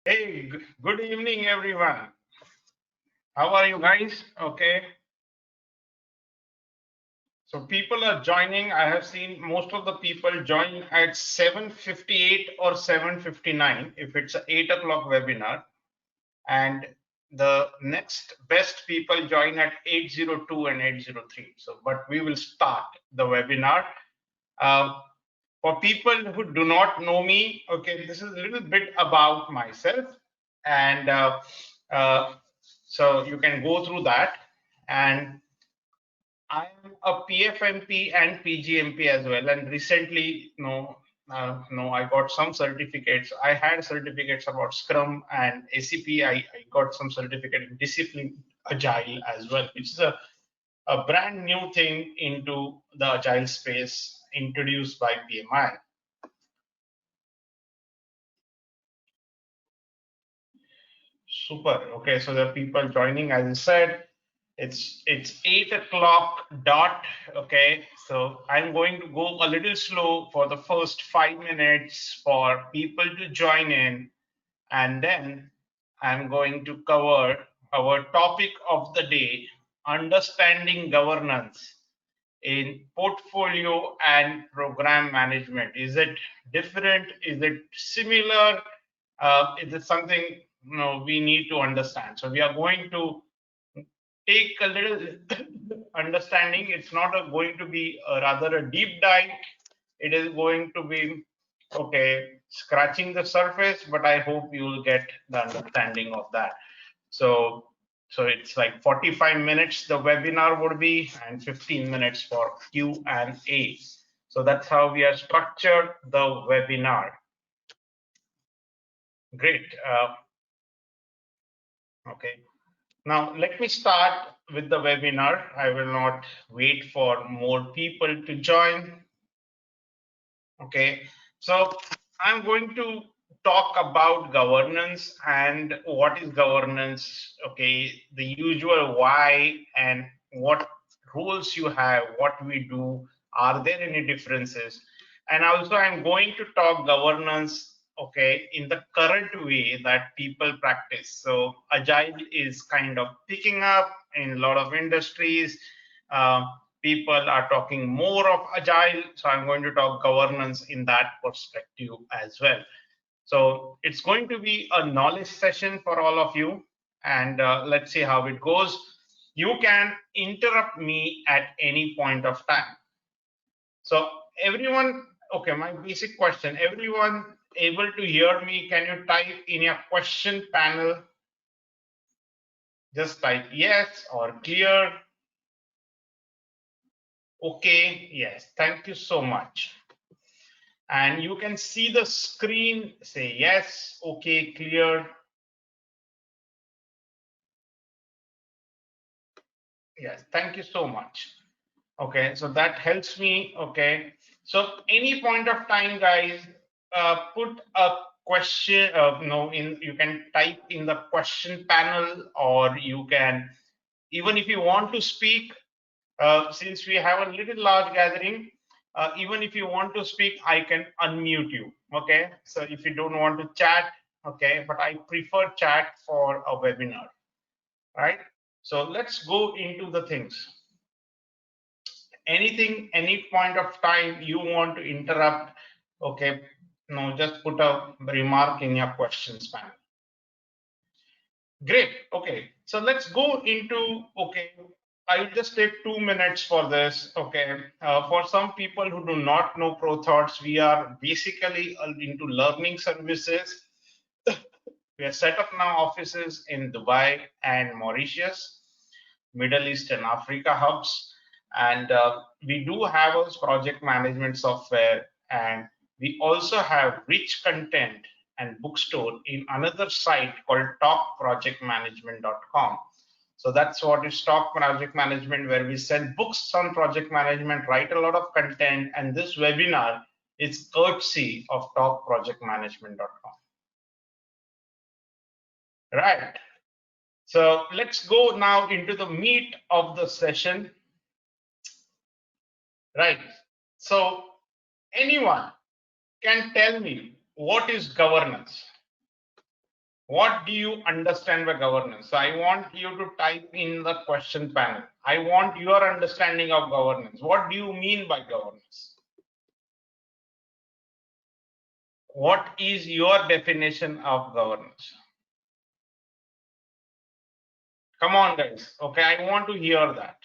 Hey, good evening, everyone. How are you guys? Okay. So people are joining. I have seen most of the people join at 7:58 or 7:59 if it's an 8 o'clock webinar. And the next best people join at 8:02 and 8:03. So, but we will start the webinar. Uh, for people who do not know me, okay, this is a little bit about myself. And uh, so you can go through that. And I am a PFMP and PGMP as well. And recently, I got some certificates. I had certificates about Scrum and ACP. I got some certificate in Discipline Agile as well, which is a brand new thing into the Agile space introduced by PMI. Super. Okay, so the people joining, as I said, it's 8 o'clock dot. Okay, so I'm going to go a little slow for the first 5 minutes for people to join in, and then I'm going to cover our topic of the day: understanding governance in portfolio and program management. Is it different? Is it similar? Is it something we need to understand? So we are going to take a little understanding. It's not going to be rather a deep dive. It is going to be okay, scratching the surface, but I hope you will get the understanding of that. So, so it's like 45 minutes the webinar would be, and 15 minutes for Q&A. So that's how we are structured the webinar. Great. Okay. Now, let me start with the webinar. I will not wait for more people to join. Okay, so I'm going to talk about governance and what is governance. Okay, the usual why and what rules you have, what we do, are there any differences? And also, I'm going to talk governance, okay, in the current way that people practice. So, Agile is kind of picking up in a lot of industries. Uh, People are talking more of Agile. So I'm going to talk governance in that perspective as well. So it's going to be a knowledge session for all of you. And let's see how it goes. You can interrupt me at any point of time. So everyone, okay, my basic question, everyone able to hear me? Can you type in your question panel? Just type yes or clear. Okay, yes, thank you so much. And you can see the screen, say yes, okay, clear. Yes, thank you so much. Okay, so that helps me. Okay, so any point of time, guys, put a question. No, in you can type in the question panel, or you can, even if you want to speak, since we have a little large gathering, even if you want to speak, I can unmute you. Okay, so if you don't want to chat, okay, but I prefer chat for a webinar, right? So let's go into the things. Anything, any point of time you want to interrupt, okay, no, just put a remark in your questions panel. Great. Okay. So let's go into, okay, I'll just take 2 minutes for this. Okay. For some people who do not know ProThoughts, we are basically into learning services. We are set up now offices in Dubai and Mauritius, Middle East and Africa hubs. And we do have a project management software, and we also have rich content and bookstore in another site called talkprojectmanagement.com. So that's what is Talk Project Management, where we sell books on project management, write a lot of content, and this webinar is courtesy of talkprojectmanagement.com. Right. So let's go now into the meat of the session. Right. So anyone can tell me what is governance? What do you understand by governance? So I want you to type in the question panel. I want your understanding of governance. What do you mean by governance? What is your definition of governance? Come on, guys. Okay, I want to hear that.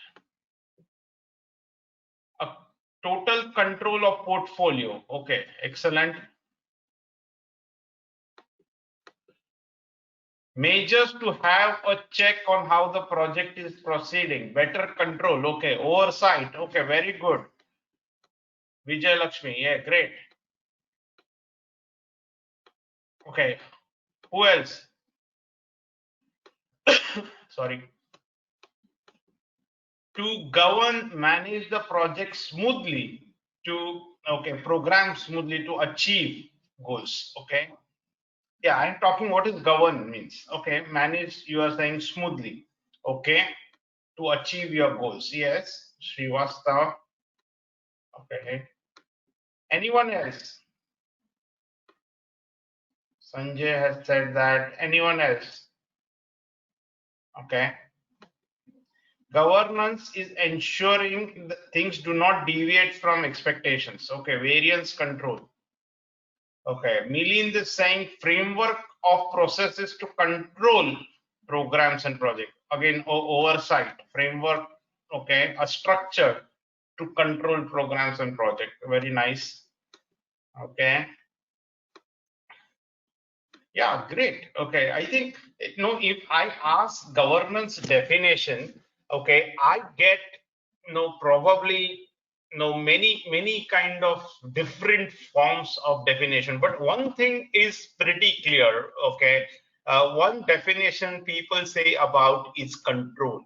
A total control of portfolio. Okay, excellent. Measures to have a check on how the project is proceeding. Better control. Okay, oversight. Okay, very good. Vijay Lakshmi. Yeah, great. Okay, who else? Sorry. To govern, manage the project smoothly, to program smoothly to achieve goals. Okay. Yeah, I'm talking what is govern means. Okay, manage, you are saying smoothly. Okay, to achieve your goals. Yes, Srivastava. Okay. Anyone else? Sanjay has said that. Anyone else? Okay. Governance is ensuring that things do not deviate from expectations. Okay, variance control. Okay, Milind is saying framework of processes to control programs and projects. Again, oversight, framework, okay, a structure to control programs and projects. Very nice. Okay. Yeah, great. Okay, I think, if I ask governance definition, okay, I get, probably, many kind of different forms of definition. But one thing is pretty clear. Okay, one definition people say about is control.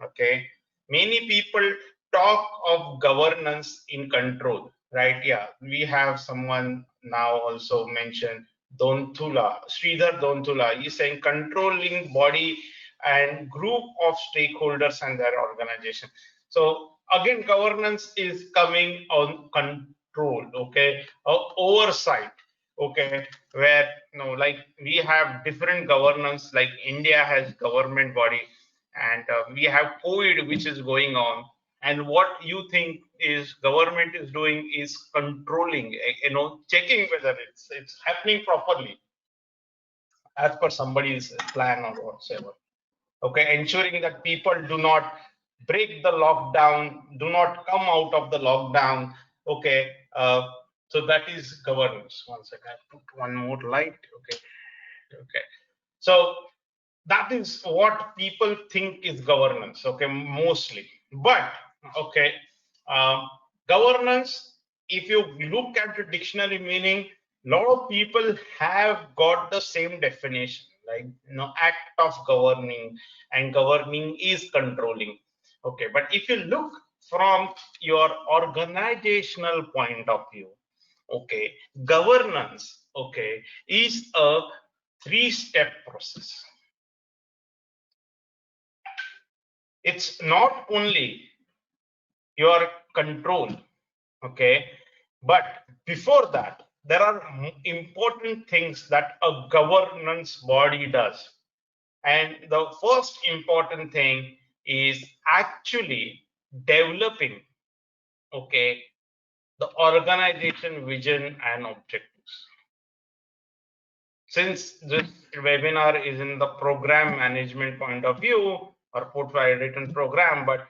Okay, many people talk of governance in control, right? Yeah, we have someone now also mentioned Dontula, Sridhar Dontula. He's saying controlling body and group of stakeholders and their organization. So again, governance is coming on control, okay, oversight, okay, where, like we have different governance, like India has government body, and we have COVID which is going on, and what you think is government is doing is controlling, checking whether it's happening properly as per somebody's plan or whatsoever. Okay, ensuring that people do not break the lockdown, do not come out of the lockdown. Okay, so that is governance. One second, I put one more light. Okay. Okay, so that is what people think is governance, okay, mostly. But okay, um, governance, if you look at the dictionary meaning, a lot of people have got the same definition, like, act of governing, and governing is controlling. Okay, but if you look from your organizational point of view, okay, governance, okay, is a three-step process. It's not only your control, okay, but before that, there are important things that a governance body does. And the first important thing is actually developing, okay, the organization vision and objectives. Since this webinar is in the program management point of view, or portfolio written program, but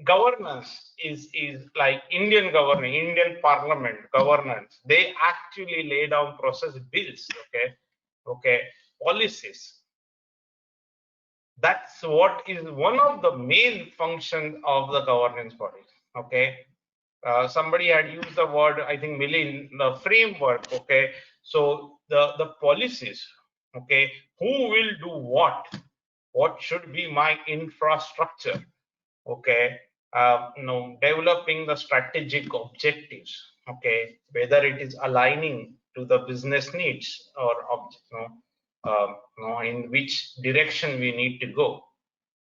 governance is like Indian governing, Indian Parliament governance. They actually lay down process bills, okay, policies. That's what is one of the main functions of the governance body. Okay, somebody had used the word, I think, Milin, the framework. Okay, so the policies. Okay, who will do what? What should be my infrastructure? Okay, developing the strategic objectives. Okay, whether it is aligning to the business needs, or in which direction we need to go.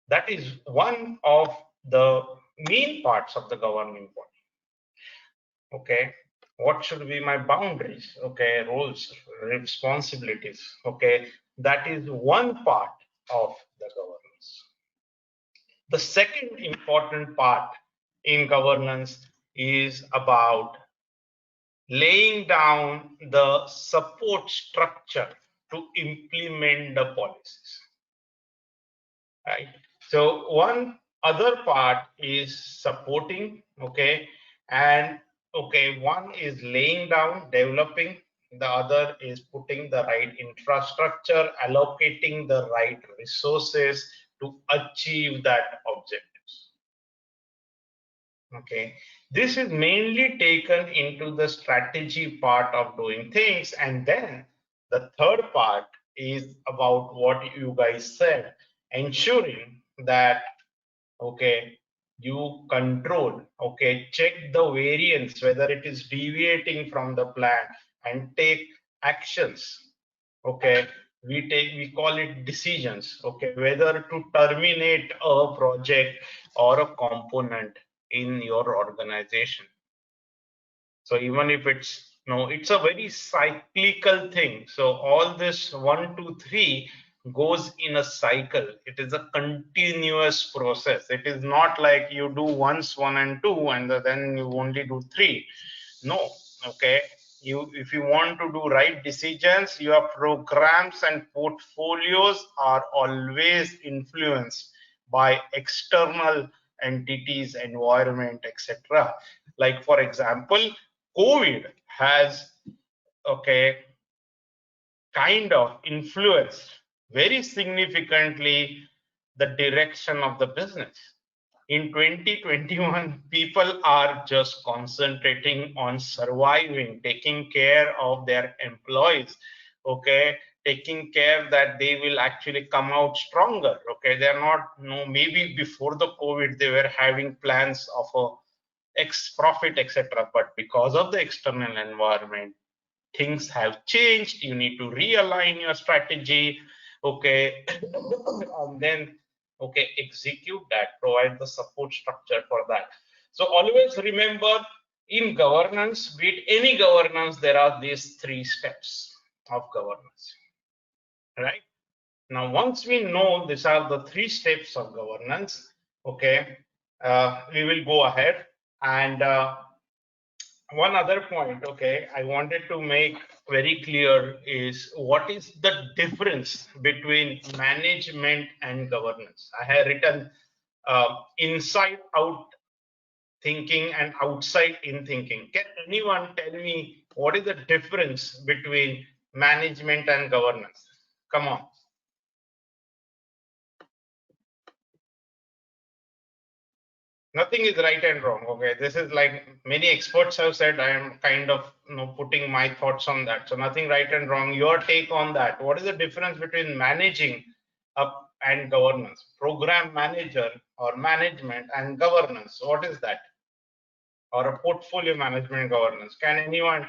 That is one of the main parts of the governing body. Okay, what should be my boundaries? Okay, roles, responsibilities. Okay, That is one part of the governance. The second important part in governance is about laying down the support structure to implement the policies, right? So one other part is supporting, okay, and okay, one is laying down, developing, the other is putting the right infrastructure, allocating the right resources to achieve that objectives. Okay, this is mainly taken into the strategy part of doing things, and then the third part is about what you guys said, ensuring that okay, you control, okay, check the variance whether it is deviating from the plan and take actions. Okay, we call it decisions, okay, whether to terminate a project or a component in your organization. So even if it's no, it's a very cyclical thing. So all this 1, 2, 3 goes in a cycle. It is a continuous process. It is not like you do once 1 and 2 and then you only do 3. No, okay. You, if you want to do right decisions, your programs and portfolios are always influenced by external entities, environment, etc. Like for example, COVID has, okay, kind of influenced very significantly the direction of the business. In 2021, people are just concentrating on surviving, taking care of their employees, okay, taking care that they will actually come out stronger. Okay, they're not, no, maybe before the COVID they were having plans of a X profit, etc. But because of the external environment, things have changed. You need to realign your strategy, okay, and then okay, execute that, provide the support structure for that. So always remember, in governance, be it any governance, there are these 3 steps of governance, right? Now once we know these are the 3 steps of governance, okay, we will go ahead and one other point, okay, I wanted to make very clear is what is the difference between management and governance. I have written inside out thinking and outside in thinking. Can anyone tell me what is the difference between management and governance? Come on. Nothing is right and wrong. Okay, this is like many experts have said. I am kind of, you know, putting my thoughts on that. So nothing right and wrong. Your take on that. What is the difference between managing up and governance? Program manager or management and governance. What is that? Or a portfolio management governance? Can anyone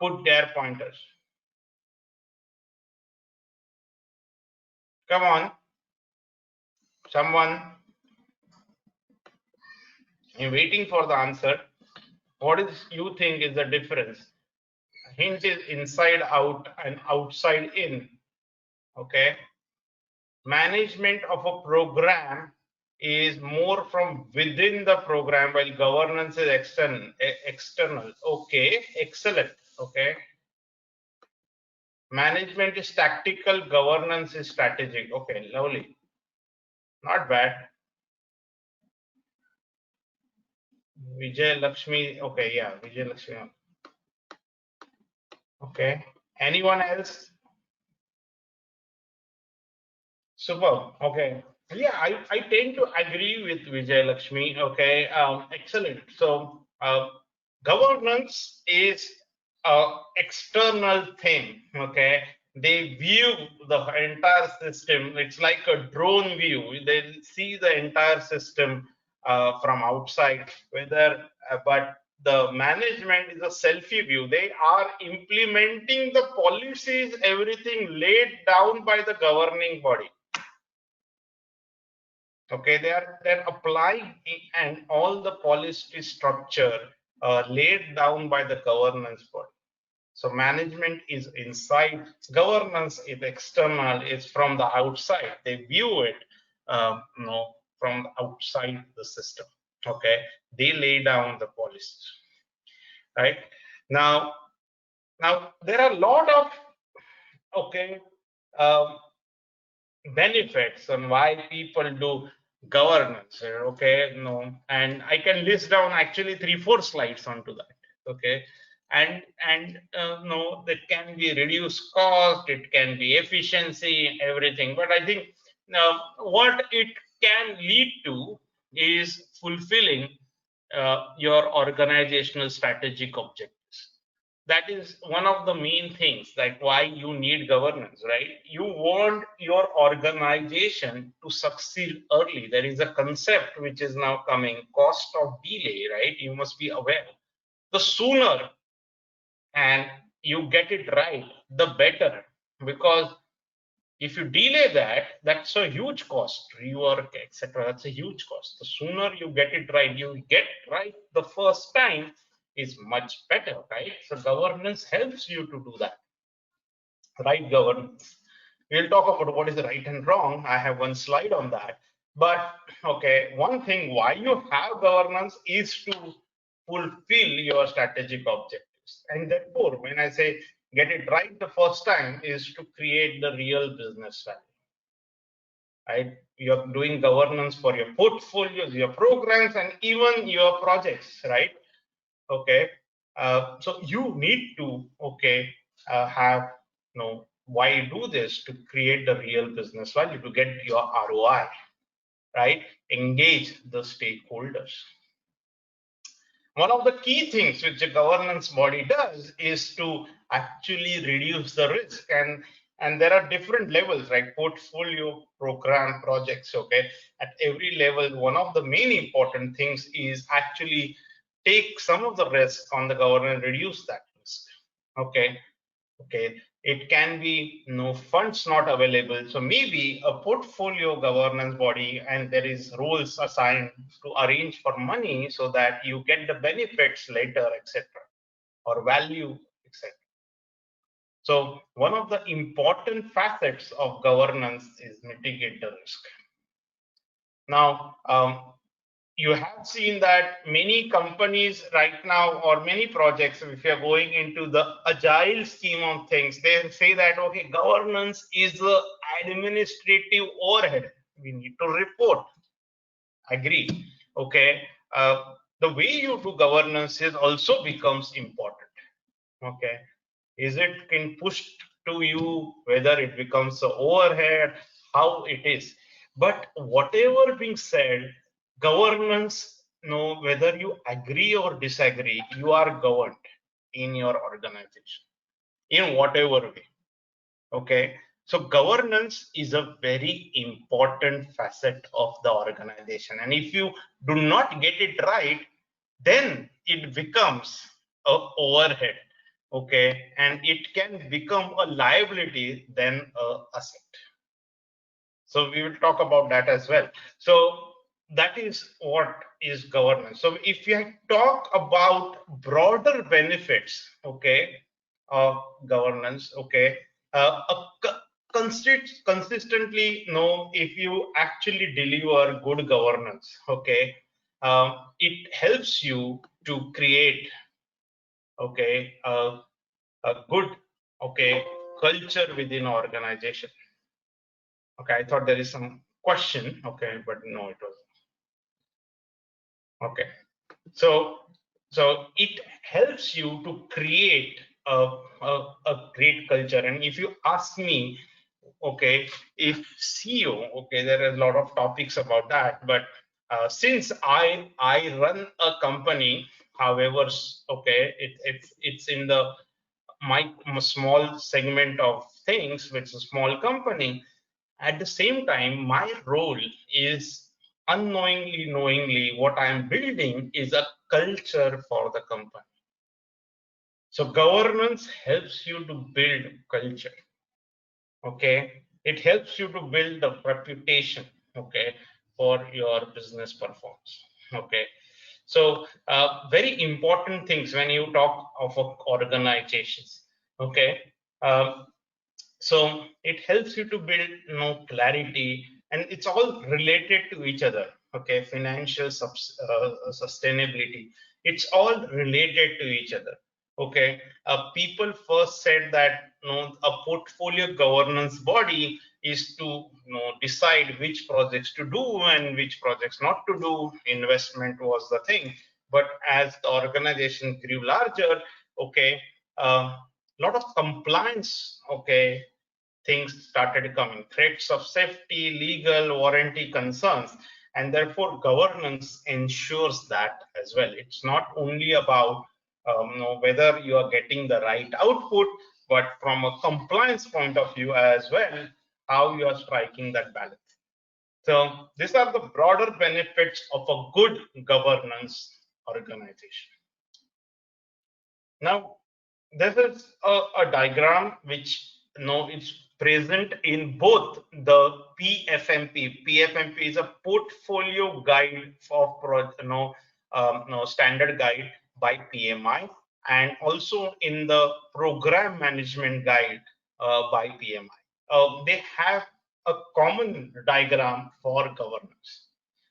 put their pointers? Come on, someone. I'm waiting for the answer. What is you think is the difference? Hint is inside out and outside in. Okay, management of a program is more from within the program, while governance is external. Okay, excellent. Okay, management is tactical, governance is strategic. Okay, lovely, not bad. Vijay Lakshmi. Okay, yeah, Vijay Lakshmi. Okay, anyone else? Super. Okay. Yeah, I tend to agree with Vijay Lakshmi. Okay. Excellent. So, governance is a external thing. Okay. They view the entire system. It's like a drone view. They see the entire system from outside. Whether, but the management is a selfie view. They are implementing the policies, everything laid down by the governing body. Okay, they're applying and all the policy structure laid down by the governance body. So management is inside, governance is external, it's from the outside. They view it, from the outside the system. Okay, they lay down the policies, right? Now, there are a lot of okay um, benefits on why people do governance. Okay, and I can list down actually 3 4 slides onto that. Okay, and no, that can be reduced cost, it can be efficiency, everything. But I think what it can lead to is fulfilling your organizational strategic objectives. That is one of the main things, like why you need governance, right? You want your organization to succeed early. There is a concept which is now coming, cost of delay, right? You must be aware. The sooner and you get it right, the better, because if you delay that, that's a huge cost, rework, etc. That's a huge cost. The sooner you get it right, you get right the first time, is much better, right? So governance helps you to do that. Right governance. We'll talk about what is right and wrong. I have one slide on that. But okay, one thing why you have governance is to fulfill your strategic objectives. And therefore, when I say get it right the first time, is to create the real business value. Right? You're doing governance for your portfolios, your programs, and even your projects, right? Okay. So you need to have why do this to create the real business value, to get your ROI, right? Engage the stakeholders. One of the key things which a governance body does is to actually reduce the risk, and there are different levels, like portfolio, program, projects. Okay, at every level, one of the main important things is actually take some of the risk on the governance, reduce that risk. Okay, it can be no funds not available, so maybe a portfolio governance body, and there is roles assigned to arrange for money so that you get the benefits later, etc., or value, etc. So one of the important facets of governance is mitigate the risk. Now, you have seen that many companies right now, or many projects, if you're going into the agile scheme of things, they say that, okay, governance is the administrative overhead. We need to report. Agree. Okay. The way you do governance is also becomes important. Okay. Is it can pushed to you, whether it becomes an overhead, how it is. But whatever being said, governance, whether you agree or disagree, you are governed in your organization in whatever way. Okay, so governance is a very important facet of the organization, and if you do not get it right, then it becomes a overhead. Okay, and it can become a liability than a asset. So we will talk about that as well. So that is what is governance. So if you talk about broader benefits, okay, of governance, okay, consistently know, if you actually deliver good governance, okay, it helps you to create, okay, a good, okay, culture within organization. Okay, I thought there is some question, okay, but no, it was okay. So it helps you to create a great culture. And if you ask me, okay, if CEO, okay, there are a lot of topics about that, but since I run a company, however, okay, it's in the my small segment of things, which is a small company. At the same time, my role is unknowingly, knowingly, what I am building is a culture for the company. So governance helps you to build culture. Okay, it helps you to build the reputation. Okay, for your business performance. Okay, so very important things when you talk of organizations. Okay. Um, so it helps you to build clarity, and it's all related to each other. Okay, financial sustainability, it's all related to each other. Okay, people first said that a portfolio governance body is to decide which projects to do and which projects not to do. Investment was the thing, but as the organization grew larger, okay, lot of compliance, okay, things started coming, threats of safety, legal, warranty concerns, and therefore governance ensures that as well. It's not only about whether you are getting the right output, but from a compliance point of view as well, how you are striking that balance. So these are the broader benefits of a good governance organization. Now, this is a diagram which it's present in both the PFMP. PFMP is a portfolio guide for standard guide by PMI, and also in the program management guide by PMI. They have a common diagram for governance.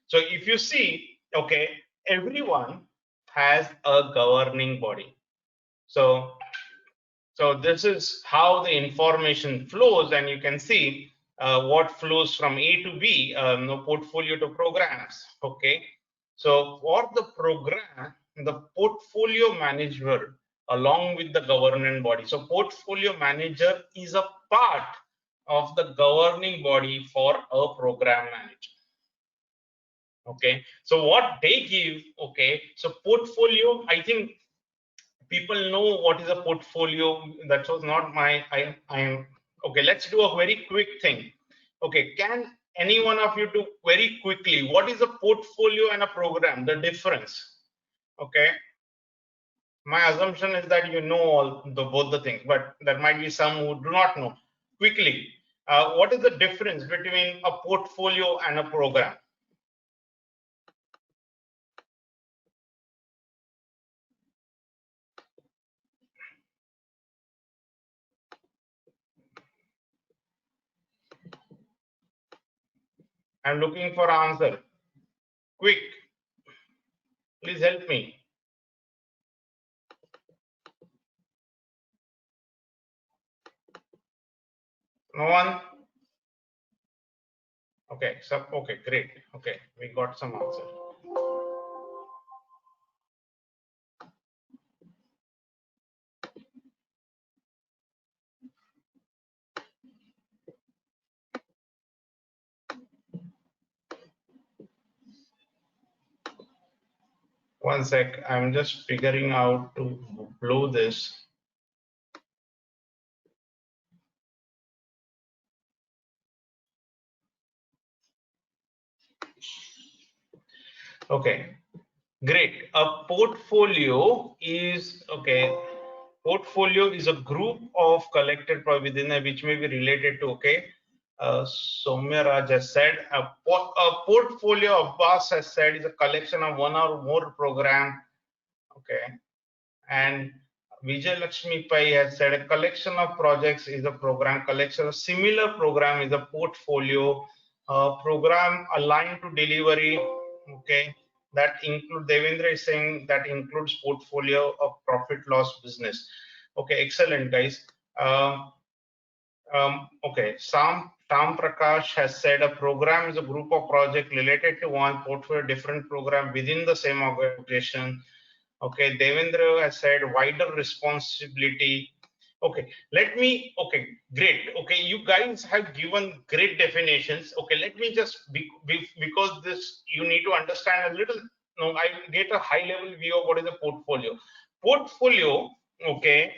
So if you see, okay, everyone has a governing body. So this is how the information flows, and you can see what flows from A to B, portfolio to programs. Okay, so for the program, the portfolio manager along with the governing body. So portfolio manager is a part of the governing body for a program manager. Okay, so what they give, okay, so portfolio, I think people know what is a portfolio. That was not my I'm okay. Let's do a very quick thing. Okay, can any one of you do very quickly what is a portfolio and a program, the difference? Okay, my assumption is that you know all the both the things, but there might be some who do not know. Quickly, what is the difference between a portfolio and a program? I'm looking for answer. Quick, please help me. No one? Okay, so okay, great. Okay, we got some answer. One sec, I'm just figuring out to blow this. Okay, great. A portfolio is, okay, portfolio is a group of collected within a, which may be related to, okay, Soumya Raj has said, a portfolio, Abbas has said, is a collection of one or more program, okay, and Vijay Lakshmi Pai has said a collection of projects is a program, collection of similar program is a portfolio, program aligned to delivery, okay, that include, Devendra is saying that includes portfolio of profit loss business. Okay, excellent guys. Okay, Tam Prakash has said a program is a group of projects related to one portfolio, different program within the same organization. Okay, Devendra has said wider responsibility. Okay, let me, okay, great. Okay, you guys have given great definitions. Okay, let me just, because this, you need to understand a little, I get a high level view of what is a portfolio. Portfolio, okay,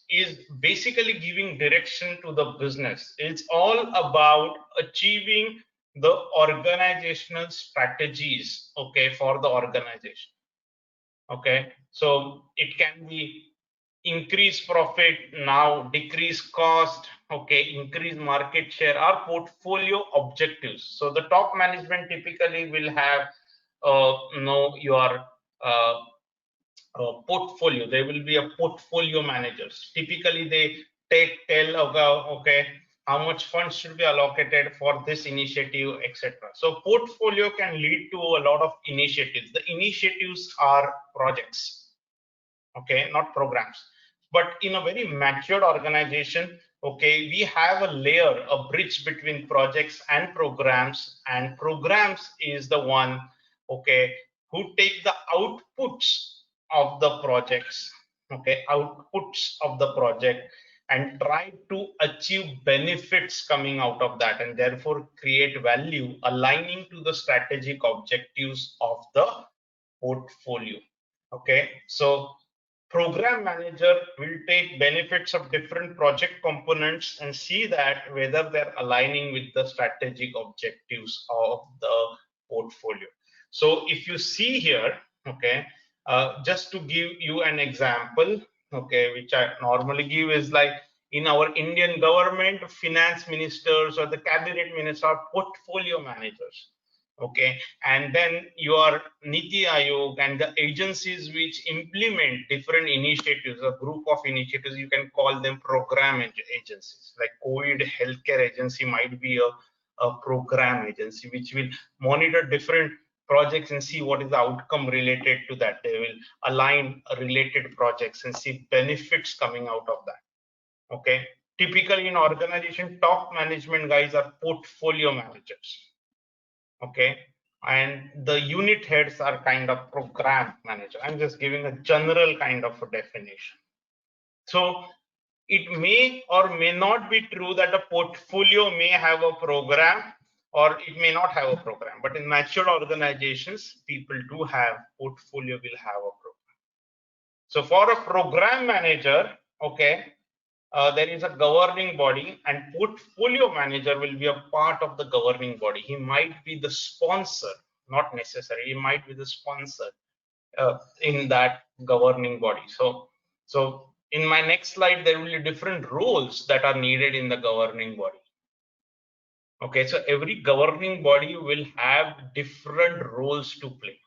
is basically giving direction to the business. It's all about achieving the organizational strategies, okay, for the organization. Okay, so it can be increase profit now, decrease cost, okay, increase market share, or portfolio objectives. So the top management typically will have your portfolio. There will be a portfolio managers. Typically, they tell okay, how much funds should be allocated for this initiative, etc. So portfolio can lead to a lot of initiatives. The initiatives are projects, okay, not programs. But in a very matured organization, okay, we have a layer, a bridge between projects and programs is the one, okay, who take the outputs of the projects, okay, outputs of the project, and try to achieve benefits coming out of that, and therefore create value aligning to the strategic objectives of the portfolio. Okay, so program manager will take benefits of different project components and see that whether they're aligning with the strategic objectives of the portfolio. So if you see here, okay, just to give you an example, okay, which I normally give is like in our Indian government, finance ministers or the cabinet ministers are portfolio managers. Okay, and then your Niti Aayog and the agencies which implement different initiatives, a group of initiatives, you can call them program agencies. Like COVID healthcare agency might be a program agency which will monitor different projects and see what is the outcome related to that. They will align related projects and see benefits coming out of that. Okay, typically in organization, top management guys are portfolio managers. Okay, and the unit heads are kind of program manager. I'm just giving a general kind of a definition. So it may or may not be true that a portfolio may have a program or it may not have a program, but in mature organizations, people do have portfolio will have a program. So for a program manager, okay, there is a governing body, and portfolio manager will be a part of the governing body. He might be the sponsor, not necessarily, he might be the sponsor in that governing body. So in my next slide, there will be different roles that are needed in the governing body. Okay, so every governing body will have different roles to play.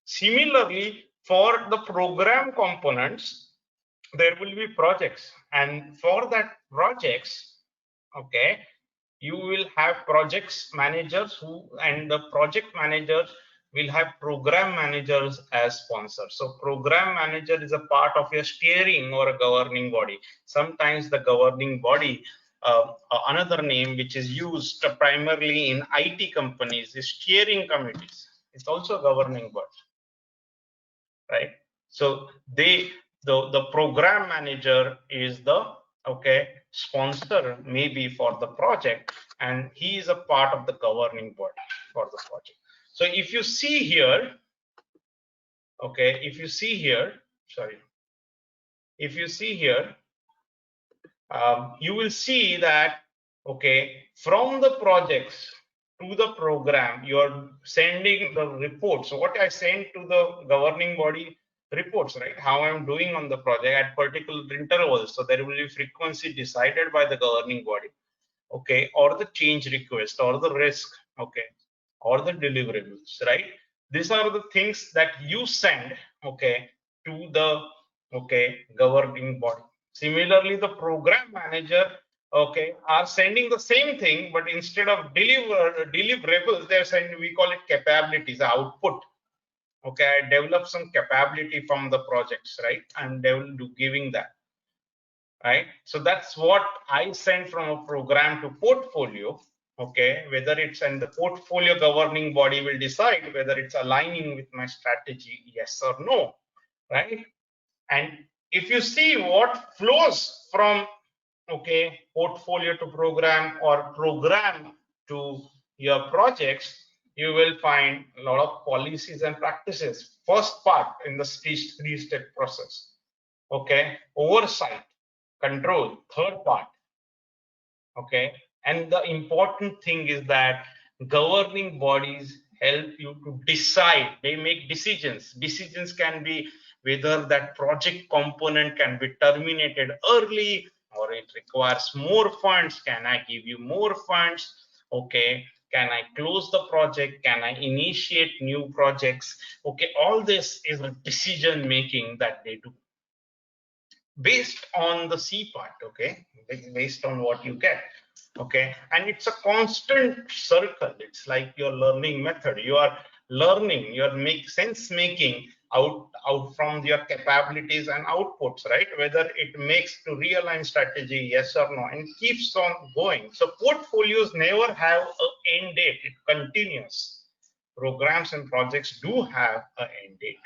Similarly, for the program components, there will be projects, and for that projects, okay, you will have projects managers who, and the project managers will have program managers as sponsors. So program manager is a part of your steering or a governing body. Sometimes the governing body, another name which is used primarily in IT companies, is steering committees. It's also a governing body, right? So the program manager is the, okay, sponsor maybe for the project, and he is a part of the governing body for the project. So if you see here, okay, if you see here, sorry, if you see here, you will see that, okay, from the projects to the program, you are sending the reports. So what I send to the governing body, reports, right? How I'm doing on the project at particular intervals. So there will be frequency decided by the governing body, okay, or the change request or the risk, okay, or the deliverables, right? These are the things that you send, okay, to the, okay, governing body. Similarly, the program manager, okay, are sending the same thing, but instead of deliverables, they're sending, we call it capabilities, output. Okay, I develop some capability from the projects, right? And they will do giving that, right? So that's what I send from a program to portfolio. Okay, whether it's, and the portfolio governing body will decide whether it's aligning with my strategy, yes or no, right? And if you see what flows from, okay, portfolio to program or program to your projects, you will find a lot of policies and practices. First part in the three-step process, okay, oversight, control, third part, okay. And the important thing is that governing bodies help you to decide. They make decisions. Decisions can be whether that project component can be terminated early or it requires more funds. Can I give you more funds? Okay, Can I close the project? Can I initiate new projects? Okay, all this is a decision making that they do based on the C part, okay, based on what you get, okay, and it's a constant circle. It's like your learning method. You are learning, you're make sense making out from your capabilities and outputs, right? Whether it makes to realign strategy, yes or no, and keeps on going. So portfolios never have an end date. It continues. Programs and projects do have an end date.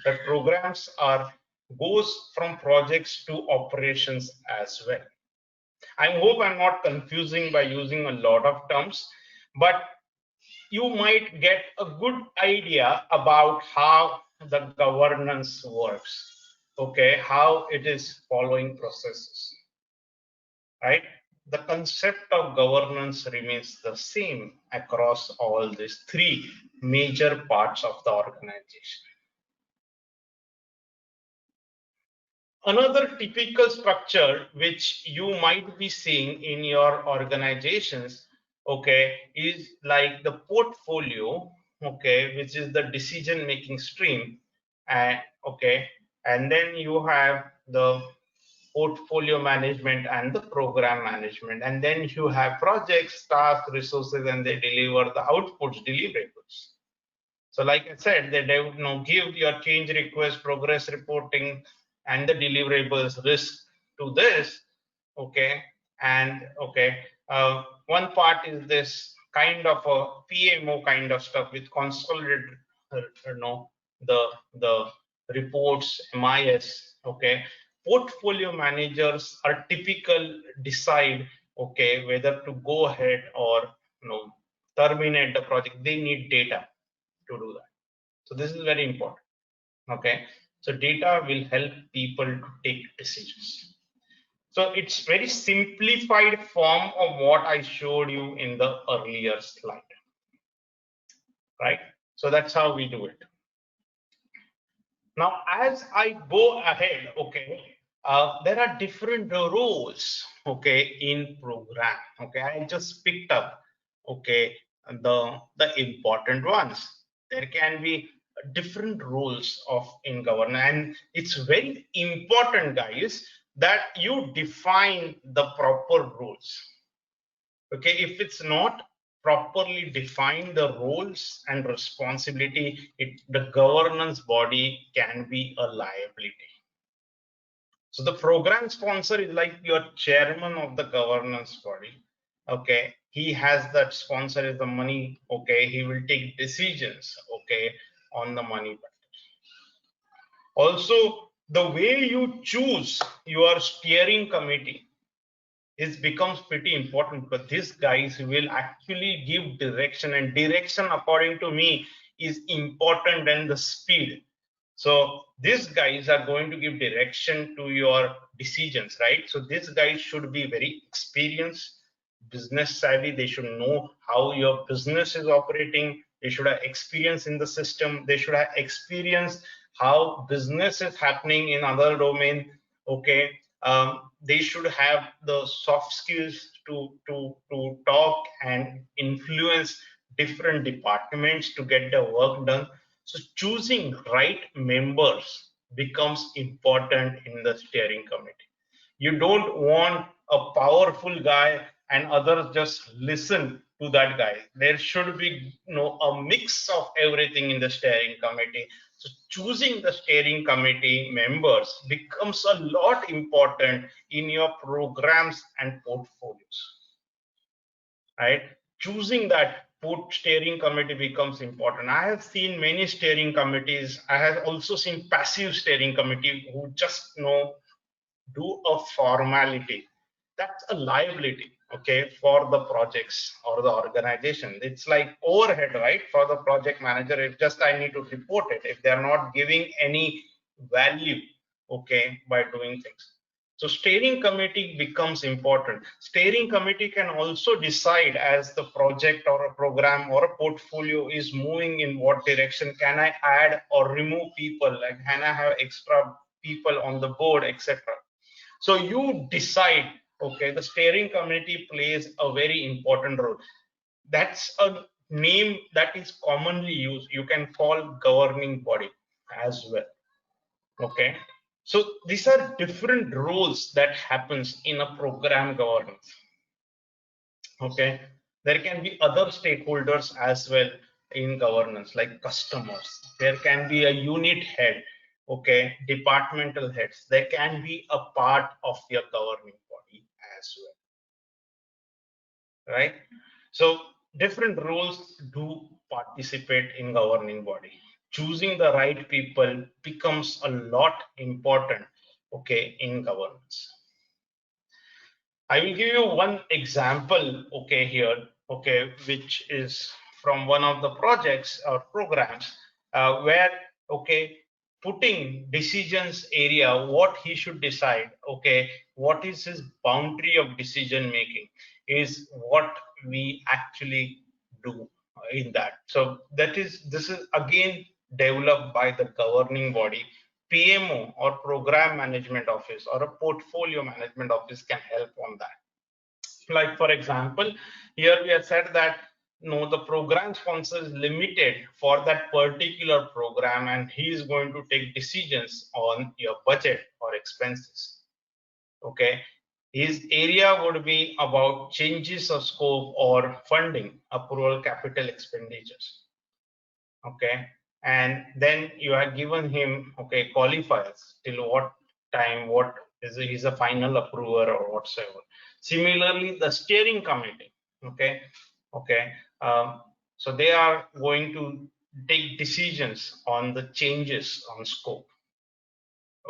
The programs are goes from projects to operations as well. I hope I'm not confusing by using a lot of terms, but you might get a good idea about how the governance works, okay, how it is following processes, right? The concept of governance remains the same across all these three major parts of the organization. Another typical structure which you might be seeing in your organizations, okay, is like the portfolio, okay, which is the decision making stream, and okay, and then you have the portfolio management and the program management, and then you have projects, tasks, resources, and they deliver the outputs, deliverables. So like I said, they give your change request, progress reporting, and the deliverables risk to this. Okay. And okay, one part is this kind of a PMO kind of stuff with consolidated, you know, the reports, MIS. Okay. Portfolio managers are typical decide, okay, whether to go ahead or terminate the project. They need data to do that. So this is very important. Okay. So data will help people to take decisions. So it's very simplified form of what I showed you in the earlier slide, right? So that's how we do it. Now, as I go ahead, okay, there are different roles, okay, in program. Okay, I just picked up, okay, the important ones. There can be different roles of in governance, and it's very important, guys, that you define the proper roles. Okay, if it's not properly defined the roles and responsibility, the governance body can be a liability. So the program sponsor is like your chairman of the governance body. Okay, he has that sponsor is the money. Okay, he will take decisions, okay, on the money. Also, the way you choose your steering committee, it becomes pretty important, because these guys will actually give direction, and direction according to me is important than the speed. So these guys are going to give direction to your decisions, right? So these guys should be very experienced, business savvy. They should know how your business is operating. They should have experience in the system. They should have experience how business is happening in other domain. Okay, they should have the soft skills to talk and influence different departments to get the work done. So choosing right members becomes important in the steering committee. You don't want a powerful guy and others just listen to that guy. There should be a mix of everything in the steering committee. So choosing the steering committee members becomes a lot important in your programs and portfolios, right? Choosing that steering committee becomes important. I have seen many steering committees. I have also seen passive steering committee who just do a formality. That's a liability, okay, for the projects or the organization. It's like overhead, right? For the project manager, if just I need to report it if they're not giving any value, okay, by doing things. So steering committee becomes important. Steering committee can also decide as the project or a program or a portfolio is moving in what direction. Can I add or remove people? Like, can I have extra people on the board, etc. So you decide. Okay, the steering committee plays a very important role. That's a name that is commonly used. You can call governing body as well. Okay. So these are different roles that happens in a program governance. Okay. There can be other stakeholders as well in governance, like customers. There can be a unit head, okay, departmental heads. There can be a part of your governing body as well, right? So different roles do participate in governing body. Choosing the right people becomes a lot important, okay, in governance. I will give you one example, okay, here, okay, which is from one of the projects or programs where, okay, putting decisions area, what he should decide, okay, what is his boundary of decision making is what we actually do in that. So this is again developed by the governing body. PMO or program management office or a portfolio management office can help on that. Like for example, here we have said that no, the program sponsor is limited for that particular program and he is going to take decisions on your budget or expenses. Okay, his area would be about changes of scope or funding approval capital expenditures. Okay, and then you have given him, okay, qualifiers till what time, what is he's a final approver or whatsoever. Similarly, the steering committee, okay, okay, so they are going to take decisions on the changes on scope,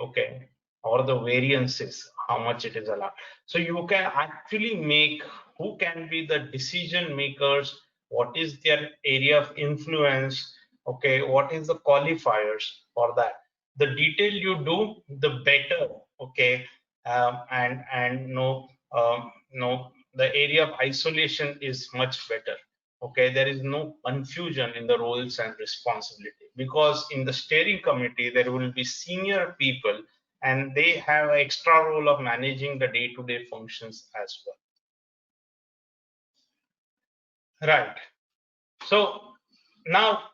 okay, or the variances, how much it is allowed. So you can actually make who can be the decision makers, what is their area of influence, okay, what is the qualifiers for that. The detail you do, the better, okay, and no, no, the area of isolation is much better. Okay, there is no confusion in the roles and responsibility because in the steering committee there will be senior people and they have an extra role of managing the day-to-day functions as well, right? So now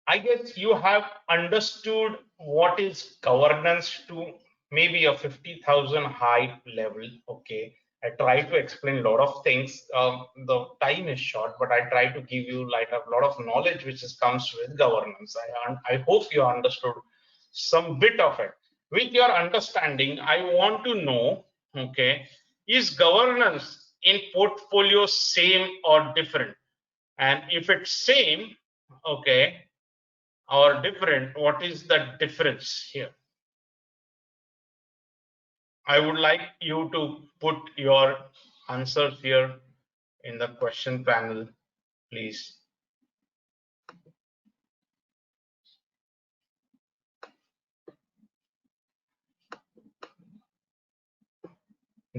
I guess you have understood what is governance to maybe a 50,000 high level. Okay. I try to explain a lot of things. The time is short, but I try to give you like a lot of knowledge which is, comes with governance. I hope you understood some bit of it. With your understanding, I want to know, okay, is governance in portfolio same or different? And if it's same, okay, or different, what is the difference here? I would like you to put your answers here in the question panel, please.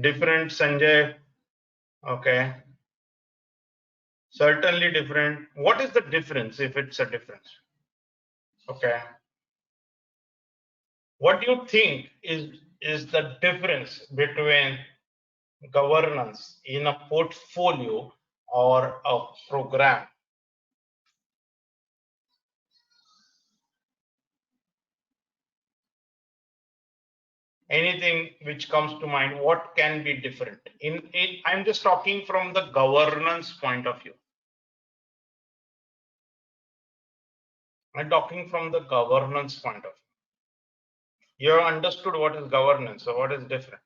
Different, Sanjay. Okay. Certainly different. What is the difference if it's a difference? Okay. What do you think is the difference between governance in a portfolio or a program? Anything which comes to mind, what can be different in I'm just talking from the governance point of view. I'm talking from the governance point of view. You have understood what is governance, so what is different?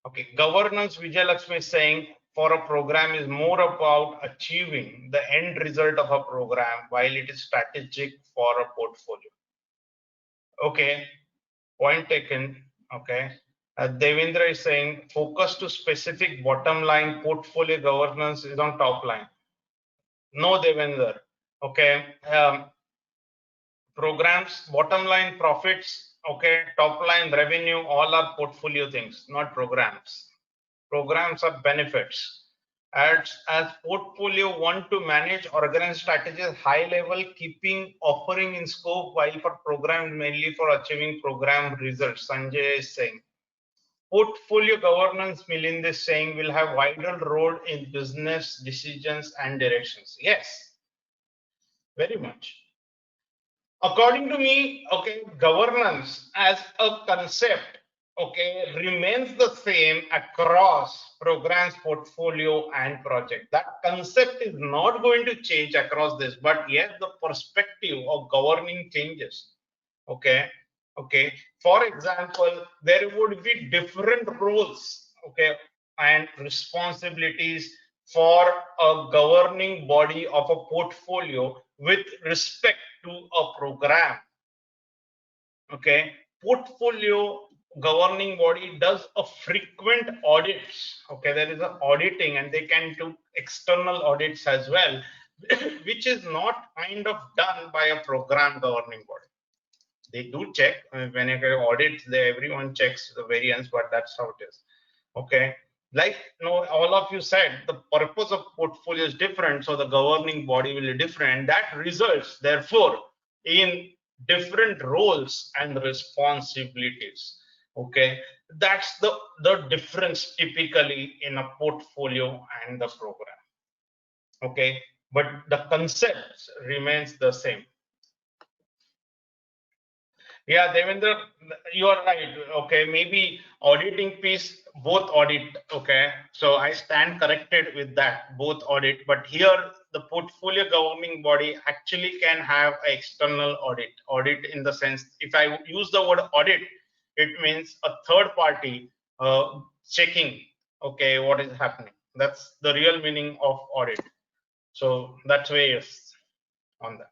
Okay, governance, Vijay Lakshmi is saying, for a program is more about achieving the end result of a program while it is strategic for a portfolio. Okay, point taken. Okay, Devendra is saying focus to specific bottom line, portfolio governance is on top line. No, Devendra. Okay, programs, bottom line profits, okay, top line revenue, all are portfolio things, not programs. Programs are benefits. As portfolio want to manage organized strategies high level, keeping offering in scope, while for program mainly for achieving program results. Sanjay is saying. portfolio governance, Milind is saying, will have vital role in business decisions and directions. Yes, very much. According to me, okay, governance as a concept, okay, remains the same across programs, portfolio, and project. That concept is not going to change across this, but yes, the perspective of governing changes. Okay, okay. For example, there would be different roles, okay, and responsibilities for a governing body of a portfolio with respect to a program. Okay, portfolio governing body does a frequent audits. Okay, there is an auditing, and they can do external audits as well, which is not kind of done by a program governing body. They do check when I audit, everyone checks the variance, but that's how it is. Okay, like all of you said, the purpose of portfolio is different, so the governing body will be different. That results therefore in different roles and responsibilities. Okay, that's the difference typically in a portfolio and the program. Okay, but the concept remains the same. Yeah, Devendra, you are right. Okay, maybe auditing piece, both audit. Okay, so I stand corrected with that, both audit. But here, the portfolio governing body actually can have an external audit. Audit in the sense, if I use the word audit, it means a third party checking. Okay, what is happening? That's the real meaning of audit. So that's way yes on that.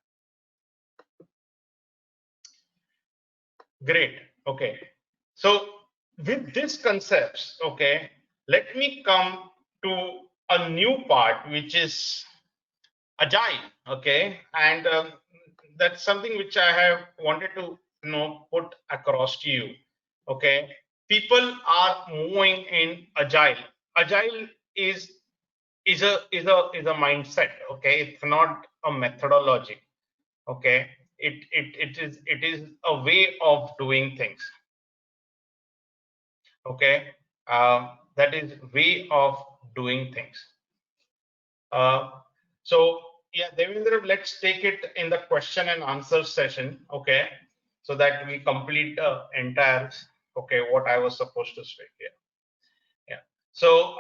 Great. Okay. So with these concepts, okay, let me come to a new part, which is agile. Okay, and that's something which I have wanted to put across to you. Okay, people are moving in agile. Agile is a mindset. Okay, it's not a methodology. Okay, it is a way of doing things. Okay, that is way of doing things. So yeah, Devendra, let's take it in the question and answer session. Okay, so that we complete the entire what I was supposed to say here. Yeah, so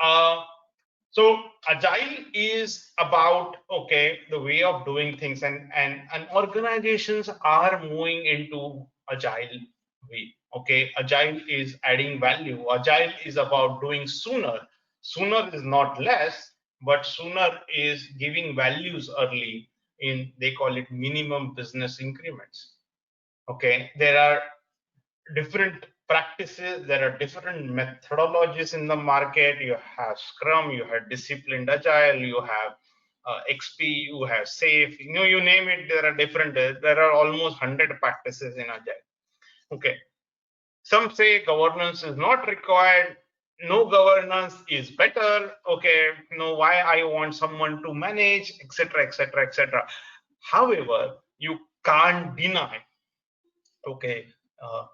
so agile is about the way of doing things, and organizations are moving into agile way. Okay, agile is adding value. Agile is about doing sooner. Sooner is not less, but sooner is giving values early in, they call it minimum business increments. Okay, there are different practices, there are different methodologies in the market. You have Scrum, you have disciplined agile, you have XP, you have safe, you name it, there are different, there are almost 100 practices in agile. Okay, some say governance is not required, no governance is better. Okay, why I want someone to manage, etc., etc., etc. However, you can't deny okay uh,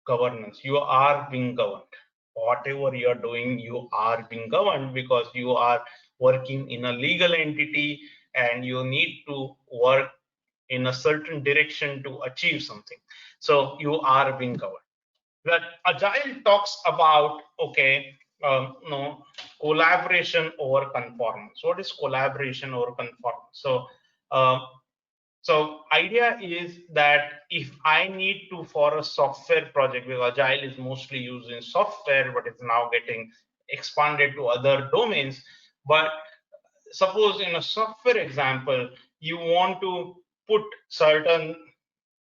governance. You are being governed. Whatever you are doing, you are being governed, because you are working in a legal entity and you need to work in a certain direction to achieve something. So you are being governed. That agile talks about no, collaboration over conformance. What is collaboration over conformance? So idea is that if I need to, for a software project, because agile is mostly used in software, but it's now getting expanded to other domains. But suppose in a software example, you want to put certain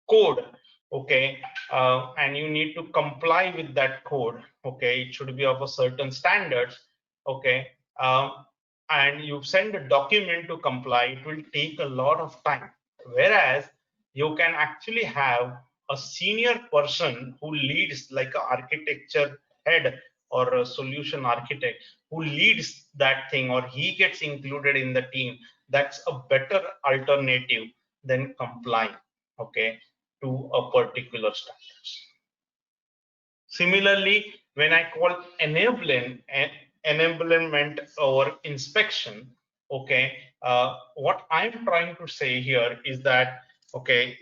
code, okay, and you need to comply with that code. Okay, it should be of a certain standards. Okay, and you send a document to comply. It will take a lot of time, whereas you can actually have a senior person who leads, like an architecture head or a solution architect, who leads that thing, or he gets included in the team. That's a better alternative than complying, okay, to a particular standards. Similarly, when I call enablement or inspection, okay, what I'm trying to say here is that, okay,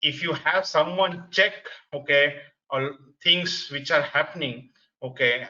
if you have someone check, okay, all things which are happening, okay,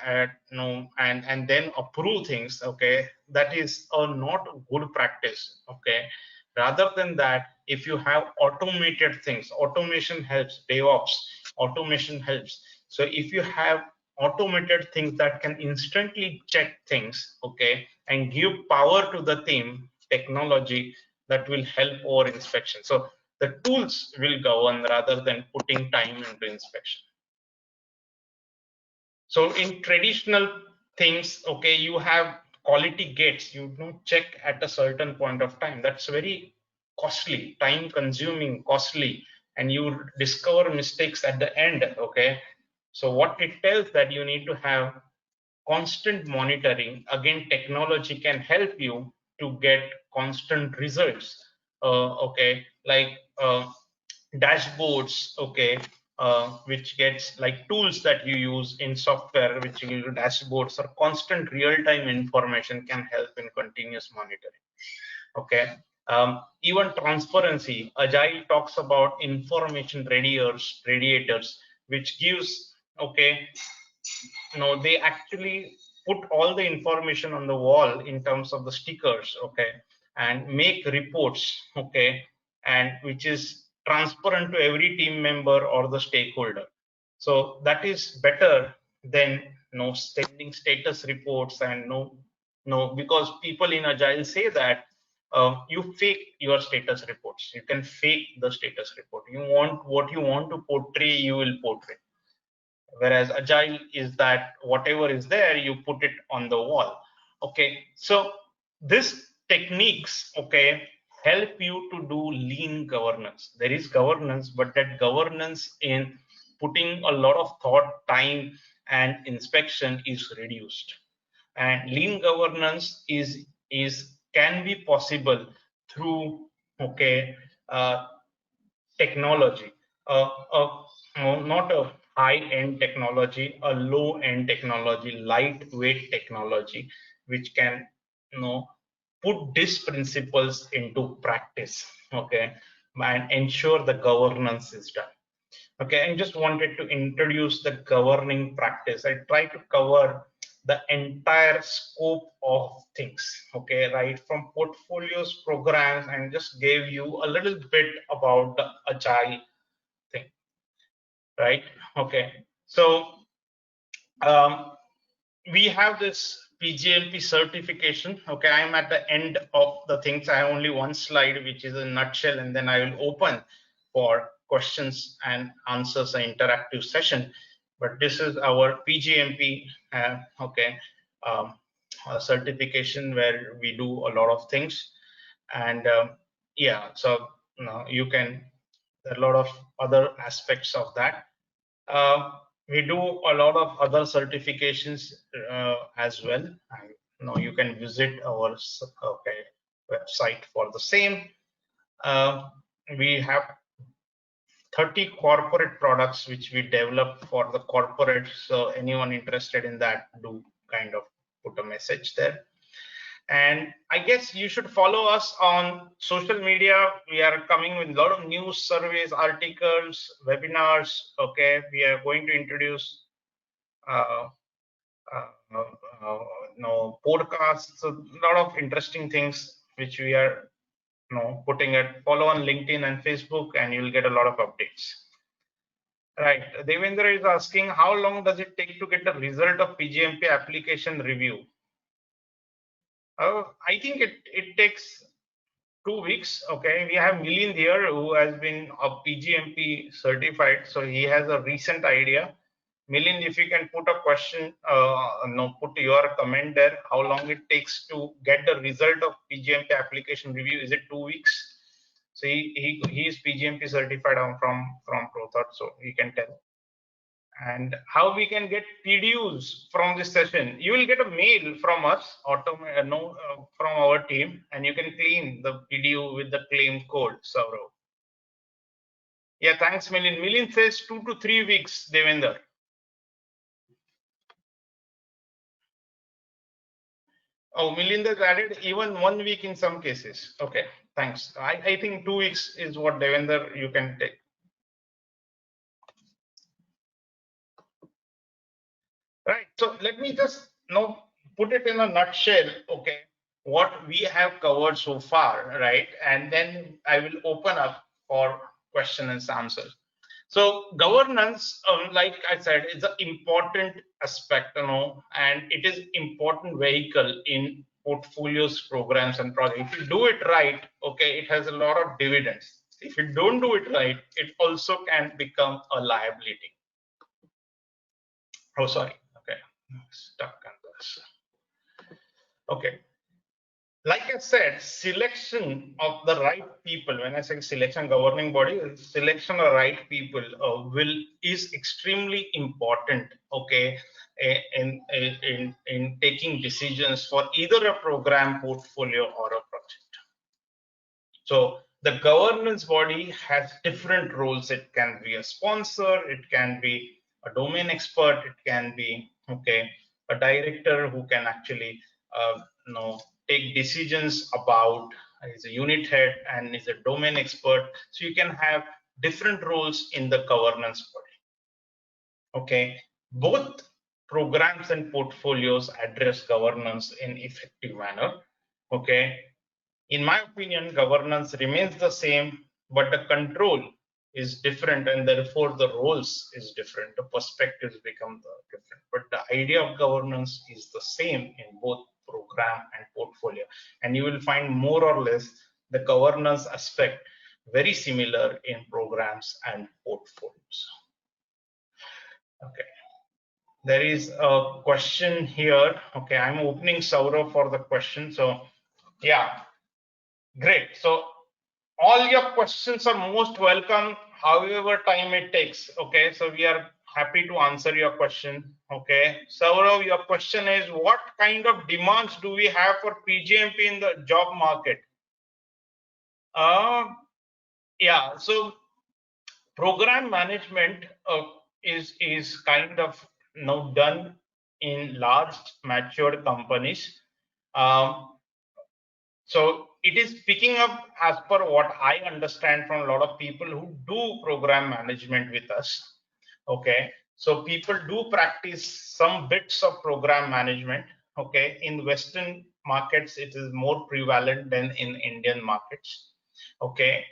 no, and then approve things, okay, that is a not good practice, okay. Rather than that, if you have automated things, automation helps, DevOps automation helps. So if you have automated things that can instantly check things, okay, and give power to the team, technology, that will help over inspection. So the tools will govern rather than putting time into inspection. So in traditional things, okay, you have quality gates, you don't check at a certain point of time. That's very costly, time consuming, costly, and you discover mistakes at the end, okay. So what it tells that you need to have constant monitoring. Again, technology can help you to get constant results, okay, like dashboards, okay, which gets like tools that you use in software, which give you dashboards or constant real-time information can help in continuous monitoring, okay. Even transparency, Agile talks about information radiators, which gives, okay, no, they actually put all the information on the wall in terms of the stickers, okay, and make reports, okay, and which is transparent to every team member or the stakeholder. So that is better than no sending status reports and no, because people in Agile say that you fake your status reports. You can fake the status report. You want what you want to portray, you will portray, whereas Agile is that whatever is there, you put it on the wall, okay. So this techniques, okay, help you to do lean governance. There is governance, but that governance in putting a lot of thought, time, and inspection is reduced. And lean governance is can be possible through, okay, uh, technology, not a high-end technology, a low-end technology, lightweight technology, which can, put these principles into practice, okay, and ensure the governance is done. Okay, I just wanted to introduce the governing practice. I try to cover the entire scope of things, okay, right from portfolios, programs, and just gave you a little bit about the Agile thing, right? Okay, so um, we have this PGMP certification. Okay, I'm at the end of the things. I have only one slide, which is a nutshell, and then I will open for questions and answers, an interactive session. But this is our PGMP, okay, um, certification where we do a lot of things, and yeah, so you can, there are a lot of other aspects of that. uh, we do a lot of other certifications as well. And, you can visit our okay, website for the same. Uh, we have 30 corporate products which we develop for the corporate. So anyone interested in that, do kind of put a message there. And I guess you should follow us on social media. We are coming with a lot of news, surveys, articles, webinars. Okay, we are going to introduce uh, uh, uh, podcasts. So a lot of interesting things which we are putting it. Follow on LinkedIn and Facebook, and you'll get a lot of updates. Right. Devendra is asking, how long does it take to get the result of PGMP application review? I think it takes 2 weeks. Okay, we have Milind here who has been a PGMP certified, so he has a recent idea. Milind, if you can put a question, no, put your comment there. How long it takes to get the result of PGMP application review? Is it 2 weeks? So he is PGMP certified from ProThoughts, so he can tell. And how we can get PDUs from this session? You will get a mail from us, from our team, and you can claim the PDU with the claim code, Saurav. Yeah, thanks, Milind. Milind says 2 to 3 weeks, Devender. Oh, Milinda added even 1 week in some cases. Okay, thanks. I think 2 weeks is what Devender you can take. Right. So let me just put it in a nutshell. Okay, what we have covered so far, right? And then I will open up for question and answers. So governance, like I said, is an important aspect, and it is important vehicle in portfolios, programs, and projects. If you do it right, okay, it has a lot of dividends. If you don't do it right, it also can become a liability. Oh, sorry. Okay, stuck on this. Okay, like I said, selection of the right people. When I say selection, governing body, selection of right people will is extremely important. Okay, in taking decisions for either a program, portfolio, or a project. So the governance body has different roles. It can be a sponsor, it can be a domain expert, it can be a director who can actually uh, you know take decisions about is a unit head and is a domain expert. So you can have different roles in the governance body. Okay, both programs and portfolios address governance in effective manner. Okay, in my opinion, governance remains the same, but the control is different, and therefore the roles is different. The perspectives become different, but the idea of governance is the same in both program and portfolio. And you will find more or less the governance aspect very similar in programs and portfolios. Okay. There is a question here. Okay, I'm opening Saurav for the question. So, yeah, great. So all your questions are most welcome, however time it takes. Okay, so we are happy to answer your question. Okay, Saurav, your question is what kind of demands do we have for PGMP in the job market? Uh, yeah, so program management is kind of done in large matured companies. Um, So it is picking up as per what I understand from a lot of people who do program management with us. Okay. So people do practice some bits of program management. Okay. In Western markets, it is more prevalent than in Indian markets. Okay.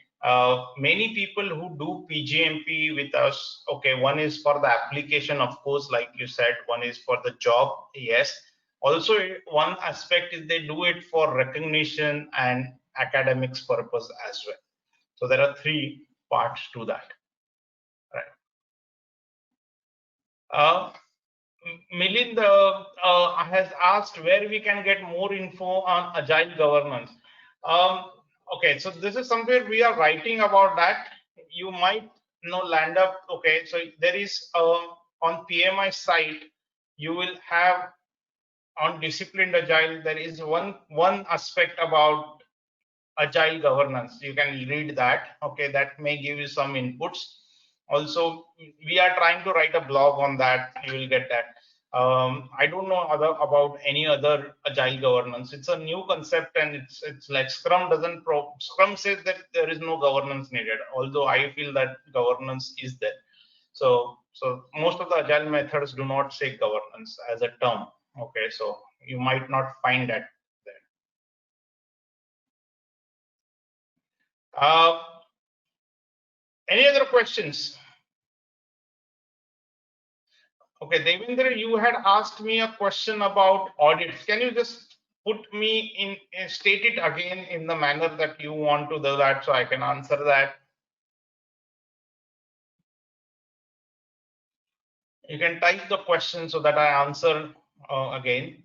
Many people who do PGMP with us, okay, one is for the application, of course, like you said, one is for the job, yes. Also, one aspect is they do it for recognition and academics purpose as well. So there are three parts to that. Right. Milind has asked where we can get more info on agile governance. Okay, so this is somewhere we are writing about that. You might land up. Okay, so there is on PMI site you will have on disciplined agile there is one aspect about agile governance. You can read that. Okay, that may give you some inputs. Also, we are trying to write a blog on that. You will get that. I don't know about any other agile governance. It's a new concept, and it's like Scrum doesn't Scrum says that there is no governance needed, although I feel that governance is there. So most of the agile methods do not say governance as a term. Okay, so you might not find that there. Uh, any other questions? Okay, Devendra, you had asked me a question about audits. Can you just put me in state it again in the manner that you want to do that so I can answer that? You can type the question so that I answer again.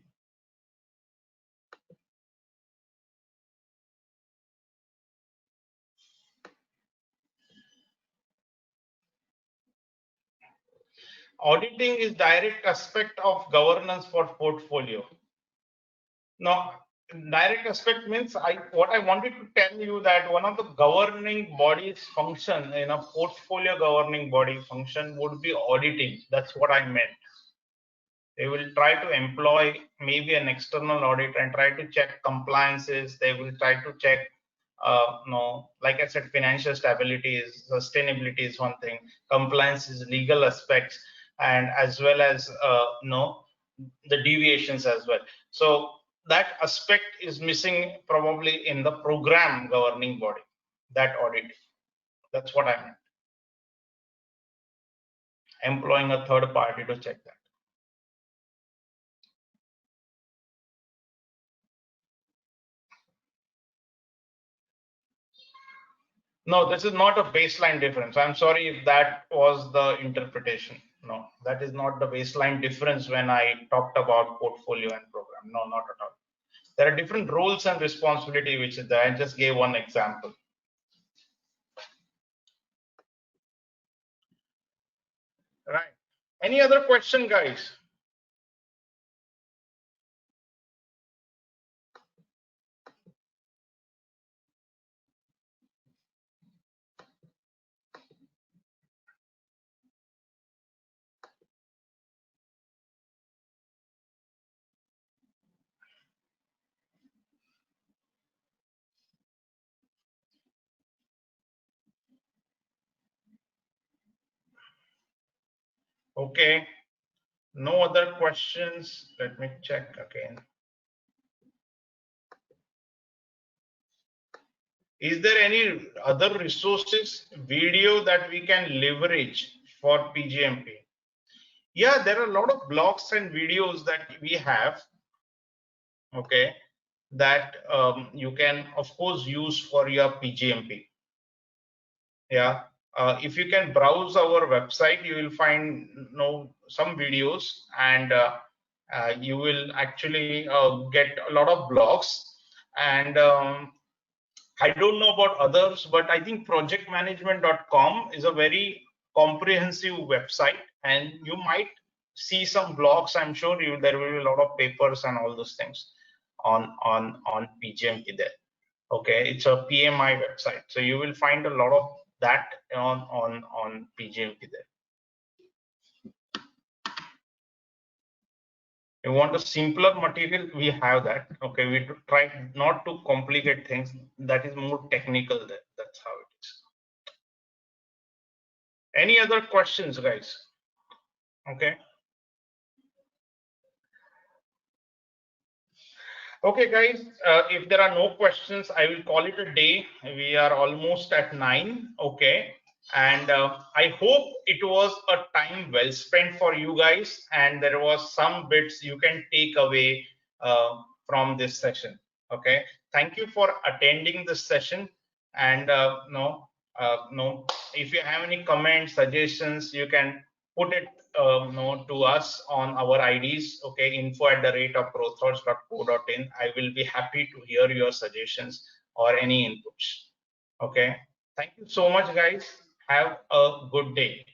Auditing is direct aspect of governance for portfolio. Now, direct aspect means what I wanted to tell you that one of the governing bodies function in a portfolio governing body function would be auditing. That's what I meant. They will try to employ maybe an external audit and try to check compliances. They will try to check, like I said, financial stability is, sustainability is one thing, compliance is legal aspects, and as well as, the deviations as well. So that aspect is missing probably in the program governing body, that audit. That's what I meant. Employing a third party to check that. No, this is not a baseline difference. I'm sorry if that was the interpretation. No, that is not the baseline difference when I talked about portfolio and program. No, not at all. There are different roles and responsibility which is there. I just gave one example. Right. Any other question, guys? Okay. No other questions. Let me check again. Is there any other resources, video that we can leverage for PGMP? Yeah, there are a lot of blogs and videos that we have, okay, that you can, of course, use for your PGMP. Yeah, if you can browse our website, you will find some videos, and you will actually get a lot of blogs. And I don't know about others, but I think projectmanagement.com is a very comprehensive website, and you might see some blogs. I'm sure there will be a lot of papers and all those things on PGMP there. Okay, it's a PMI website, so you will find a lot of that on PGMP there. You want a simpler material, we have that. Okay, we try not to complicate things. That is more technical there. That's how it is. Any other questions, guys? Okay. Okay, guys, if there are no questions, I will call it a day. We are almost at 9. Okay. And I hope it was a time well spent for you guys, and there was some bits you can take away from this session. Okay. Thank you for attending this session. And no, if you have any comments, suggestions, you can put it to us on our IDs. Okay, info@prothoughts.co.in. I will be happy to hear your suggestions or any inputs. Okay, thank you so much, guys. Have a good day.